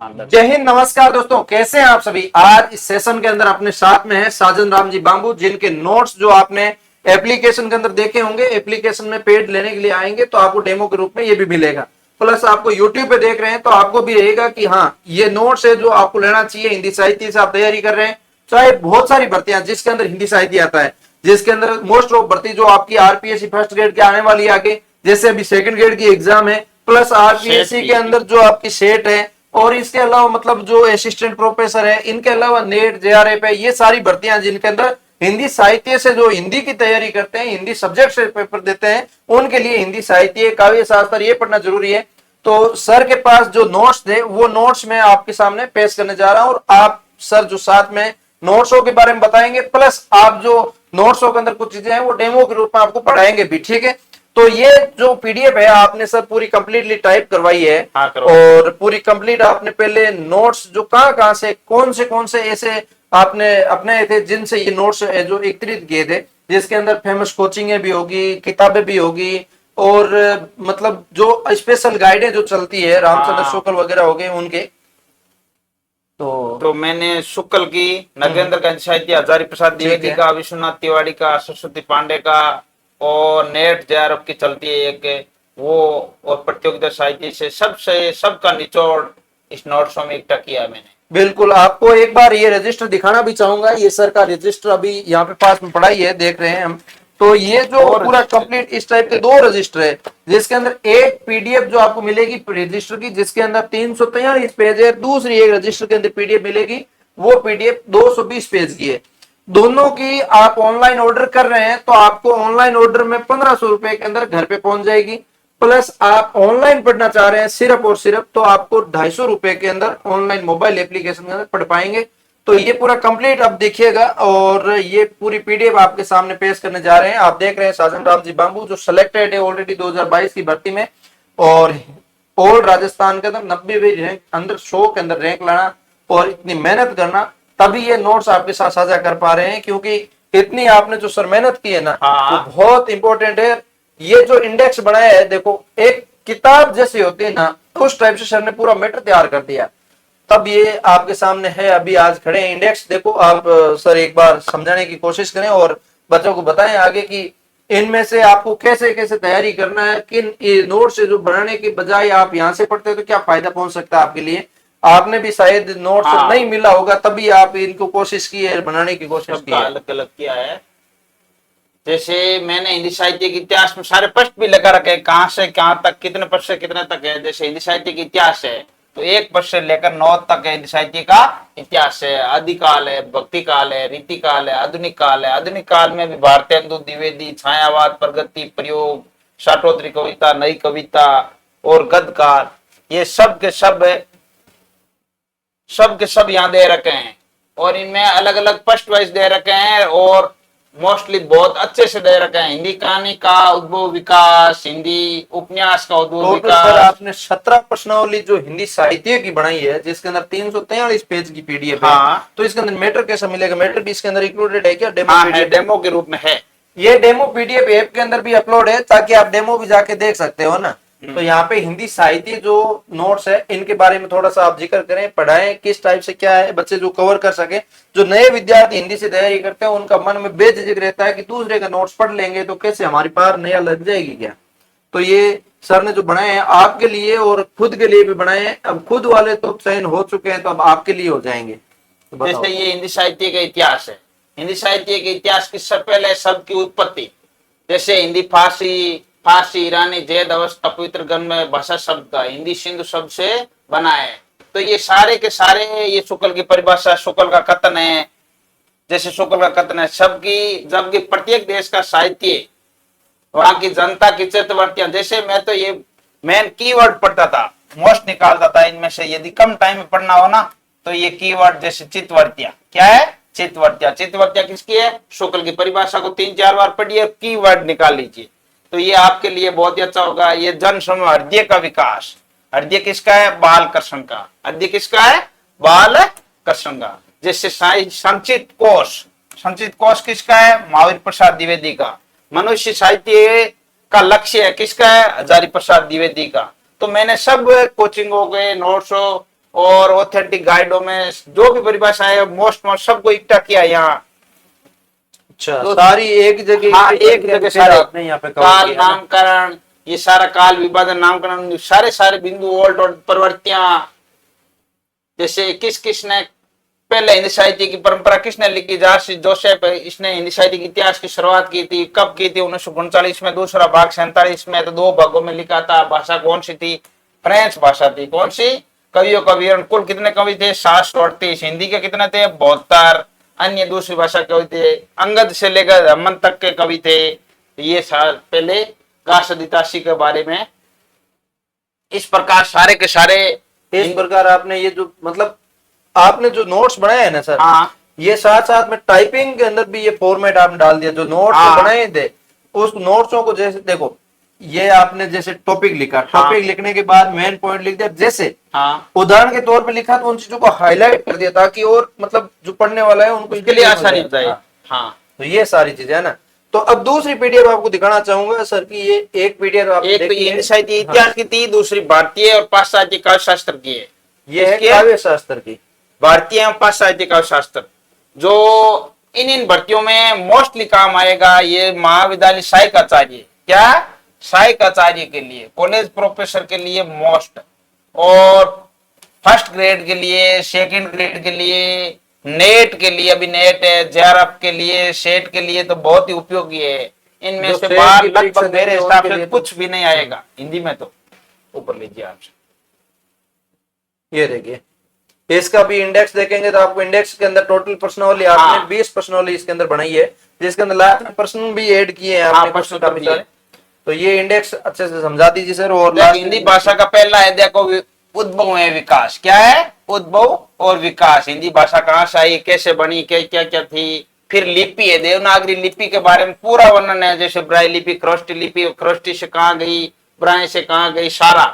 जय हिंद, नमस्कार दोस्तों, कैसे हैं आप सभी। आज इस सेशन के अंदर अपने साथ में है साजन राम जी बांबू, जिनके नोट्स जो आपने एप्लीकेशन के अंदर देखे होंगे, एप्लीकेशन में पेड लेने के लिए आएंगे तो आपको डेमो के रूप में ये भी मिलेगा। प्लस आपको यूट्यूब पे देख रहे हैं तो आपको भी रहेगा कि हाँ ये नोट्स है जो आपको लेना चाहिए। हिंदी साहित्य से आप तैयारी कर रहे हैं, चाहे बहुत सारी भर्तियां जिसके अंदर हिंदी साहित्य आता है, जिसके अंदर मोस्ट ऑफ भर्ती जो आपकी आरपीएससी फर्स्ट ग्रेड की आने वाली है आगे, जैसे अभी सेकंड ग्रेड की एग्जाम है, प्लस आरपीएससी के अंदर जो आपकी सेट है, और इसके अलावा मतलब जो असिस्टेंट प्रोफेसर है, इनके अलावा नेट जेआरएफ है, ये सारी भर्तियां जिनके अंदर हिंदी साहित्य से जो हिंदी की तैयारी करते हैं, हिंदी सब्जेक्ट से पेपर देते हैं, उनके लिए हिंदी साहित्य, काव्य शास्त्र ये पढ़ना जरूरी है। तो सर के पास जो नोट्स थे वो नोट्स मैं आपके सामने पेश करने जा रहा हूं, और आप सर जो साथ में नोट्सों के बारे में बताएंगे, प्लस आप जो नोट्सों के अंदर कुछ चीजें हैं वो डेमो के रूप में आपको पढ़ाएंगे भी, ठीक है। तो ये जो पीडीएफ है आपने सर पूरी कंप्लीटली टाइप करवाई है। हाँ, और पूरी कंप्लीट आपने पहले नोट्स जो कहां से कौन से ऐसे आपने अपने थे जिनसे ये नोट्स जो एकत्रित किए थे, जिसके अंदर फेमस कोचिंगें भी होगी, किताबें भी होगी, और मतलब जो स्पेशल गाइडें जो चलती है रामचंद्र शुक्ल वगैरह हो गए उनके। तो मैंने शुक्ल की, नगेंद्र का साहित्य, हजारी प्रसाद द्विवेदी का, विश्वनाथ तिवारी का, सरस्वती पांडे का, और नेट जेआरएफ की चलती है एक वो, और प्रतियोगिता साहित्य से सबका निचोड़ इस नोट्सों में इकट्ठा किया मैंने। बिल्कुल, आपको एक बार ये रजिस्टर दिखाना भी चाहूंगा। ये सर का रजिस्टर अभी यहाँ पे पास में पड़ा ही है, देख रहे हैं हम। तो ये जो पूरा कंप्लीट इस टाइप के दो रजिस्टर है, जिसके अंदर एक पीडीएफ जो आपको मिलेगी रजिस्टर की, जिसके अंदर 343 पेज है। दूसरी एक रजिस्टर के अंदर पीडीएफ मिलेगी, वो पीडीएफ 220 पेज की है। दोनों की आप ऑनलाइन ऑर्डर कर रहे हैं तो आपको ऑनलाइन ऑर्डर में 1500 रुपए के अंदर घर पे पहुंच जाएगी। प्लस आप ऑनलाइन पढ़ना चाह रहे हैं सिर्फ और सिर्फ, तो आपको 250 रुपए के अंदर ऑनलाइन मोबाइल एप्लीकेशन के अंदर पढ़ पाएंगे। तो ये पूरा कंप्लीट आप देखिएगा, और ये पूरी पीडीएफ आपके सामने पेश करने जा रहे हैं। आप देख रहे हैं साजन राम जी बांबू जो सिलेक्टेड है ऑलरेडी 2022 की भर्ती में, और ऑल राजस्थान के अंदर 90वीं रैंक अंदर 100 के अंदर रैंक लाना, और इतनी मेहनत करना, तभी ये नोट्स आपके साथ साझा कर पा रहे हैं। क्योंकि इतनी आपने जो सर मेहनत की है ना, वो बहुत इंपॉर्टेंट है। ये जो इंडेक्स बनाया है, देखो एक किताब जैसी होती है ना, उस टाइप से सर ने पूरा मैटर तैयार कर दिया, तब ये आपके सामने है। अभी आज खड़े हैं इंडेक्स, देखो आप सर एक बार समझाने की कोशिश करें और बच्चों को बताएं आगे कि इनमें से आपको कैसे कैसे तैयारी करना है, किन नोट से जो बनाने के बजाय आप यहाँ से पढ़ते हैं तो क्या फायदा पहुंच सकता है आपके लिए। आपने भी शायद नोट्स नहीं मिला होगा, तभी आप इनको कोशिश की है, बनाने की कोशिश की है। अलग अलग किया है। जैसे मैंने हिंदी साहित्य के इतिहास में सारे प्रश्न भी लगा रखे हैं, कहाँ से कहाँ तक, कितने पद से कितने तक है। जैसे हिंदी साहित्य के इतिहास है तो 1 पद से लेकर 9 तक है हिंदी साहित्य का इतिहास है। आदिकाल है, भक्ति काल है, रीति काल है, आधुनिक काल है। आधुनिक काल में भी भारतेंदु द्विवेदी, छायावाद, प्रगति, प्रयोग, शाटोत्री कविता, नई कविता और गद्य काल, ये सब के सब यहाँ दे रखे हैं, और इनमें अलग अलग फर्स्ट वाइज दे रखे हैं, और मोस्टली बहुत अच्छे से दे रखे हैं। हिंदी कहानी का उद्भव विकास, हिंदी उपन्यास का उद्भव विकास। आपने 17 प्रश्नावली जो हिंदी साहित्य की बनाई है, जिसके अंदर 343 पेज की पीडीएफ है। तो इसके अंदर मैटर कैसा मिलेगा? मैटर भी इसके अंदर इंक्लूडेड है क्या? डेमो के रूप में है। ये डेमो पीडीएफ ऐप के अंदर भी अपलोड है, ताकि आप डेमो भी जाके देख सकते हो ना। तो यहाँ पे हिंदी साहित्य जो नोट्स है, इनके बारे में थोड़ा सा आप जिक्र करें, पढ़ाएं किस टाइप से क्या है, बच्चे जो कवर कर सके। जो नए विद्यार्थी हिंदी से तैयारी करते हैं उनका मन में बेझिझक रहता है कि दूसरे का नोट्स पढ़ लेंगे तो कैसे हमारी पार नया लग जाएगी क्या। तो ये सर ने जो बनाए हैं आपके लिए और खुद के लिए भी बनाए हैं। अब खुद वाले तो चयन हो चुके हैं, तो अब आपके लिए हो जाएंगे। तो जैसे ये हिंदी साहित्य का इतिहास है। हिंदी साहित्य के इतिहास की सबसे पहले शब्द की उत्पत्ति, जैसे हिंदी फारसी, ईरानी, जैद अवस्था, पवित्र ग्रंथ में भाषा शब्द का हिंदी सिंधु शब्द से बना है। तो ये सारे के सारे ये शुक्ल की परिभाषा, शुक्ल का कथन है। जैसे शुक्ल का कथन है, जबकि प्रत्येक देश का साहित्य, वहां की जनता की चित्तवृत्तियां। जैसे मैं तो ये मेन कीवर्ड पढ़ता था, मोस्ट निकालता था इनमें से। यदि कम टाइम में पढ़ना हो ना तो ये कीवर्ड, जैसे चित्तवृत्तियां, क्या है? चित्तवृत्तियां किसकी है? शुक्ल की परिभाषा को 3-4 बार पढ़िए, कीवर्ड निकाल लीजिए, तो ये आपके लिए बहुत ही अच्छा होगा। ये जन समूह, हृदय का विकास। हृदय किसका है? बाल कृष्ण का। हृदय किसका है? बाल कृष्ण का। जैसे संचित कोश किसका है? महावीर प्रसाद द्विवेदी का। मनुष्य साहित्य का लक्ष्य है किसका है? हजारी प्रसाद द्विवेदी का। तो मैंने सब कोचिंगों के नोट्स और ऑथेंटिक गाइडों में जो भी परिभाषा है मोस्ट सबको इकट्ठा किया यहाँ। अच्छा, तो सारी एक जगह हाँ, एक जगह फिर सारे आपने यहाँ पे कवर काल किया है ना? नामकरण, ये सारा काल विभाजन नामकरण, सारे सारे बिंदु ओल्ड और प्रवृत्तियां, जैसे किस किसने पहले हिंदी साहित्य की परंपरा किसने लिखी, जार्सी जोसेफ इसने हिंदी साहित्य के इतिहास की शुरुआत की थी, कब की थी, 1939 में, दूसरा भाग 47 में, तो 2 भागों में लिखा था। भाषा कौन सी थी, फ्रेंच भाषा थी। कौन सी, कवियों का विवरण, कुल कितने कवि थे, 738, हिंदी के कितने थे, 72, अन्य दूसरी भाषा के कवि थे, अंगद से लेकर हमन तक के कवि थे। ये पहले काशदितासी के बारे में इस प्रकार सारे के सारे। इस प्रकार आपने ये जो मतलब आपने जो नोट्स बनाए हैं ना सर, हाँ ये साथ साथ में टाइपिंग के अंदर भी ये फॉर्मेट आपने डाल दिया, जो नोट्स हाँ। बनाए थे उस नोट्सों को, जैसे देखो ये आपने जैसे टॉपिक लिखा, हाँ। टॉपिक लिखने के बाद मेन पॉइंट लिख दिया, जैसे हाँ, उदाहरण के तौर पे लिखा तो उन चीजों को हाईलाइट कर दिया ताकि और मतलब जो पढ़ने वाला है उनको उसके लिए आसानी हो जाए। हाँ। हाँ, तो ये सारी चीजें है ना। तो अब दूसरी पीडीएफ आपको दिखाना चाहूंगा सर की, ये एक पीडीएफ आप एक तो देखिए। हिंदी साहित्य हाँ, इतिहास की थी, दूसरी भारतीय और पाश्चात्य काव्य शास्त्र की है। ये है इसके काव्य शास्त्र की। भारतीय एवं पाश्चात्य काव्य शास्त्र, जो इन भर्तियों में मोस्टली काम आएगा। ये महाविद्यालय सहायक आचार्य, क्या सहायक आचार्य के लिए, कॉलेज प्रोफेसर के लिए मोस्ट, और फर्स्ट ग्रेड के लिए, सेकंड ग्रेड के लिए, नेट के लिए, अभी नेट है, जेआरएफ के लिए, सेट के लिए तो बहुत ही उपयोगी है। इनमें जो से सेट बाहर की परीक्षा लगभग मेरे देंगे हिसाब उनके से लिए तो- कुछ भी नहीं आएगा हिंदी में। तो ऊपर लीजिए आप, ये देखिए, इसका भी इंडेक्स देखेंगे तो आपको इंडेक्स के अंदर टोटल प्रश्नावली हाँ। आपने 20 प्रश्नावली इसके अंदर बनाई है, जिसके अंदर लास्ट में प्रश्न भी ऐड किए हैं हाँ, आपने, प्रश्न काफी दिए। सारे। तो ये इंडेक्स अच्छे से समझा दीजिए सर। और देख, लास्ट हिंदी भाषा का पहला है, देखो उद्भव है विकास, क्या है उद्भव और विकास। हिंदी भाषा कहाँ से आई, कैसे बनी, क्या क्या क्या थी। फिर लिपि है, देवनागरी लिपि के बारे में पूरा वर्णन है, जैसे ब्राई लिपि, ख्रोष्टी लिपि, ख्रोष्टी से कहाँ गई, ब्राई से कहाँ गई, सारा।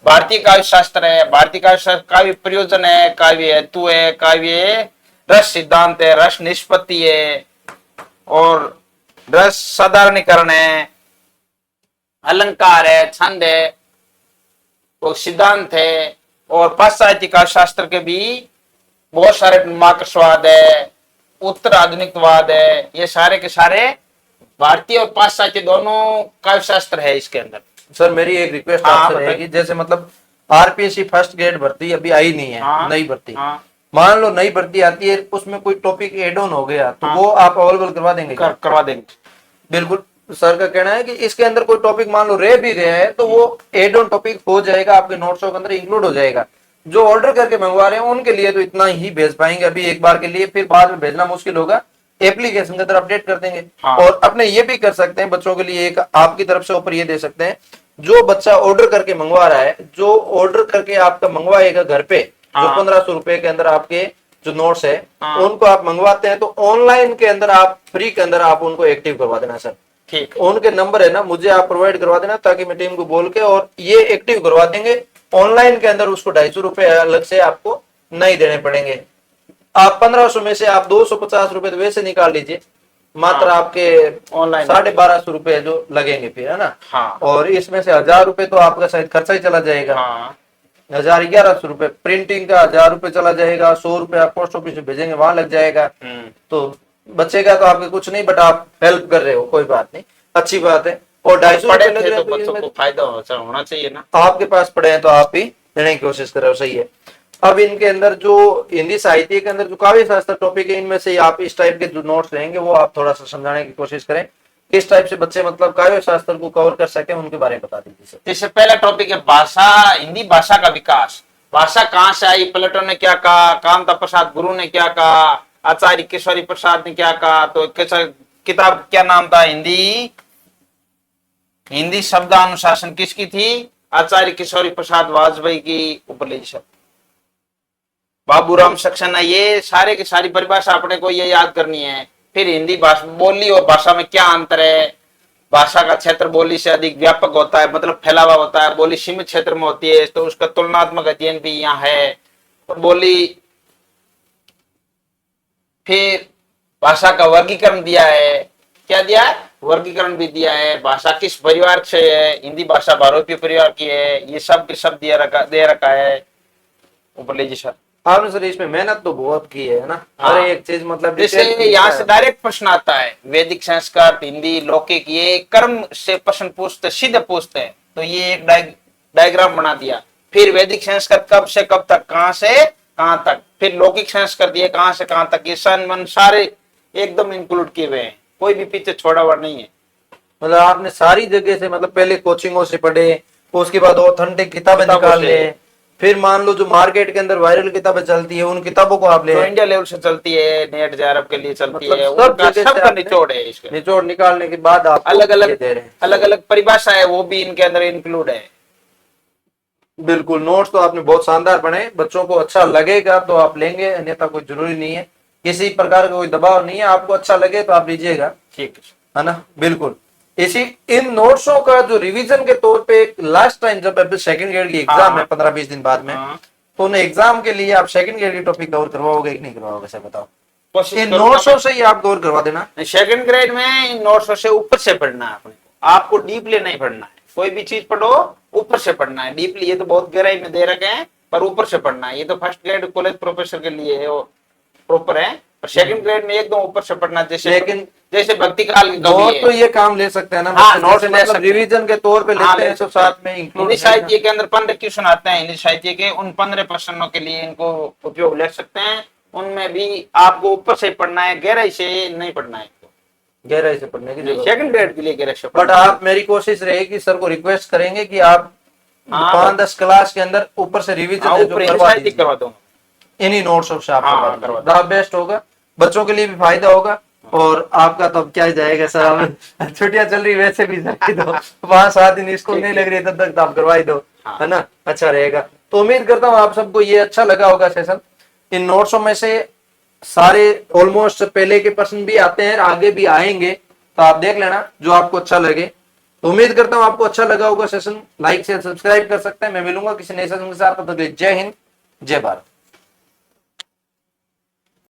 भारतीय काव्य शास्त्र है, भारतीय काव्य शास्त्र काव्य प्रयोजन है, काव्य हेतु है, काव्य रस सिद्धांत है, रस निष्पत्ति है, और रस साधारणीकरण है, अलंकार है, छंद है, वो सिद्धांत है। और पाश्चात्य काव्य शास्त्र के भी बहुत सारे, मार्क्सवाद है, उत्तर आधुनिकवाद है, ये सारे के सारे भारतीय और पाश्चात्य दोनों काव्य शास्त्र है इसके अंदर। सर मेरी एक रिक्वेस्ट हाँ, आपसे बताइए। रहेगी, जैसे मतलब आरपीएससी फर्स्ट ग्रेड भर्ती अभी आई नहीं है, हाँ, नई भर्ती, हाँ, मान लो नई भर्ती आती है, उसमें कोई टॉपिक एड ऑन हो गया तो हाँ। वो आप अवेलेबल करवा देंगे क्या? करवा देंगे। बिल्कुल, सर का कहना है कि इसके अंदर कोई टॉपिक मान लो रह भी गया है तो वो एड ऑन टॉपिक हो जाएगा, आपके नोट्सों के अंदर इंक्लूड हो जाएगा। जो ऑर्डर करके मंगवा रहे हैं उनके लिए तो इतना ही भेज पाएंगे अभी एक बार के लिए, फिर बाद में भेजना मुश्किल होगा। एप्लीकेशन के अंदर अपडेट कर देंगे। हाँ। और अपने ये भी कर सकते हैं बच्चों के लिए, एक आपकी तरफ से ऊपर ये दे सकते हैं, जो बच्चा ऑर्डर करके मंगवा रहा है, जो ऑर्डर करके आपका मंगवाएगा घर पे, जो हाँ। 1500 रुपए के अंदर आपके जो नोट्स है हाँ। उनको आप मंगवाते हैं, तो ऑनलाइन के अंदर आप फ्री के अंदर आप उनको एक्टिव करवा देना सर। ठीक, उनके नंबर है ना, मुझे आप प्रोवाइड करवा देना ताकि मैं टीम को बोल के और ये एक्टिव करवा देंगे। ऑनलाइन के अंदर उसको 250 रुपए अलग से आपको नहीं देने पड़ेंगे। आप 1500 में से आप 250 रुपए तो वैसे निकाल लीजिए, मात्र हाँ। आपके ऑनलाइन 1250 रुपए जो लगेंगे फिर, है ना। हाँ, और इसमें से 1000 रुपए तो आपका शायद खर्चा ही चला जाएगा। हाँ, 1100 रुपए प्रिंटिंग का, 1000 रुपए चला जाएगा, 100 रुपए आप पोस्ट ऑफिस में भेजेंगे वहां लग जाएगा। तो बचेगा तो आपके कुछ नहीं, बट आप हेल्प कर रहे हो, कोई बात नहीं, अच्छी बात है। और 250 पढ़े रुपए लग थे रहे तो हैं तो बच्चों को इसमें फायदा होना चाहिए ना। आपके पास पढ़े हैं तो आप ही देने की कोशिश कर रहे हो, सही है। अब इनके अंदर जो हिंदी साहित्य के अंदर जो काव्य शास्त्र टॉपिक है, इनमें से आप इस टाइप के जो नोट्स रहेंगे वो आप थोड़ा सा समझाने की कोशिश करें, किस टाइप से बच्चे मतलब काव्य शास्त्र को कवर कर सके, उनके बारे में बता दीजिए सर। जैसे पहला टॉपिक है भाषा, हिंदी भाषा का विकास। भाषा कहाँ से आई, प्लेटो ने क्या कहा, कांता प्रसाद गुरु ने क्या कहा, आचार्य केशवरी प्रसाद ने क्या कहा। तो किताब क्या नाम था, हिंदी शब्दानुशासन किसकी थी, आचार्य किशोरी प्रसाद वाजपेयी की। ऊपर लीजिए शब्द बाबूराम सक्सेना। ये सारे की सारी परिभाषा अपने को ये याद करनी है। फिर हिंदी भाषा, बोली और भाषा में क्या अंतर है। भाषा का क्षेत्र बोली से अधिक व्यापक होता है, मतलब फैला हुआ होता है। बोली सीमित क्षेत्र में होती है तो उसका तुलनात्मक अध्ययन भी यहाँ है। और बोली, फिर भाषा का वर्गीकरण दिया है, क्या दिया है, वर्गीकरण भी दिया है। भाषा किस परिवार से है, हिंदी भाषा बहुरूपीय परिवार की है, ये सब दे रखा है। ऊपर लीजिए सर। आपने सर इसमें मेहनत तो बहुत की है ना, हाँ। हर एक चीज मतलब जैसे detail में यहाँ लिखा से है। डायरेक्ट प्रश्न आता है, वैदिक संस्कार, हिंदी, लौकिक, ये कर्म से प्रश्न पूछते, सीधे पूछते हैं। तो ये एक डायग्राम बना दिया। फिर वैदिक संस्कार कब से कब तक, कहाँ से कहाँ तक। फिर लौकिक संस्कार दिए कहाँ से कहाँ तक, ये सन मन सारे एकदम इंक्लूड किए हुए हैं, कोई भी पीछे छोड़ा हुआ नहीं है। मतलब आपने सारी जगह से मतलब पहले कोचिंगों से पढ़े, उसके बाद ऑथेंटिक किताबें किताबों निकाल से। ले, फिर मान लो जो मार्केट के अंदर वायरल किताबें चलती है उन किताबों को आप ले, जो इंडिया लेवल से चलती है, नेट जेआरएफ के लिए चलती मतलब है, सब उनका जगह से सबका आपने निचोड़ है इसका। निचोड़ निकालने के बाद आप अलग ये अलग दे रहे हैं। अलग अलग परिभाषा है, वो भी इनके अंदर इंक्लूड है। बिल्कुल, नोट्स तो आपने बहुत शानदार बने, बच्चों को अच्छा लगेगा तो आप लेंगे, अन्यथा कोई जरूरी नहीं है, किसी प्रकार का कोई दबाव नहीं है, आपको अच्छा लगे तो आप लीजिएगा, ठीक है। है ना। बिल्कुल, इसी इन नोट्सों का जो रिवीजन के तौर पे लास्ट टाइम जब अभी सेकंड ग्रेड की एग्जाम हाँ। है 15-20 दिन बाद में, हाँ। तो उन एग्जाम के लिए आप सेकंड ग्रेड की टॉपिक कवर करवाओगे कि नहीं करवाओगे सर बताओ। कोशिश इन करूंगा नोट्सों से ही आप कवर करवा देना। सेकंड ग्रेड में इन नोट्सों से ऊपर से पढ़ना है अपने को, आपको डीपली नहीं पढ़ना है। कोई भी चीज पढ़ो ऊपर से पढ़ना है, डीपली ये तो बहुत गहराई में दे रखे हैं, पर ऊपर से पढ़ना है। ये तो फर्स्ट ग्रेड कॉलेज प्रोफेसर के लिए है, वो प्रॉपर है। पर सेकंड ग्रेड में एकदम ऊपर से पढ़ना, जैसे लेकिन जैसे भक्ति काल की कवि नोट है। तो ये काम ले सकते हैं ना, हाँ, मतलब नोट जैसे ले मतलब सकते हैं। रिवीजन के तौर पे हाँ, लेते ले हैं तो सकते हैं। साथ में इंक्लूड हिंदी साहित्य के अंदर 15 क्वेश्चन आते हैं हिंदी साहित्य के, उन 15 प्रश्नों के लिए इनको उपयोग ले सकते हैं। उनमें भी आपको ऊपर से पढ़ना है, गहराई से नहीं पढ़ना है। गहराई से पढ़ने की जरूरत। सेकंड ग्रेड के लिए गहराई से बट पढ़ना आप, मेरी कोशिश रहेगी सर को रिक्वेस्ट करेंगे कि आप हाँ, 5-10 क्लास के अंदर ऊपर से रिवीजन हाँ, है जो ऊपर हिंदी करवा साहित्य दीजिए, करवा दूंगा। इन्हीं नोट्स से आप हाँ, करवा करवा दीजिए, बेस्ट होगा, बच्चों के लिए भी फायदा होगा और आपका तो अब क्या ही जाएगा सर, अब छुट्टियां चल रही वैसे भी जाए तो 5-7 दिन स्कूल नहीं लग रही तब तक तो आप करवा ही दो, हाँ। है ना, अच्छा रहेगा। तो उम्मीद करता हूँ आप सबको ये अच्छा लगा होगा सेशन। इन नोट्सों में से सारे ऑलमोस्ट पहले के प्रश्न भी आते हैं, आगे भी आएंगे, तो आप देख लेना जो आपको अच्छा लगे। तो उम्मीद करता हूँ आपको अच्छा लगा होगा सेशन, लाइक शेयर सब्सक्राइब कर सकते हैं। मैं मिलूंगा किसी नए सेशन के साथ, तब तक के लिए जय हिंद, जय भारत।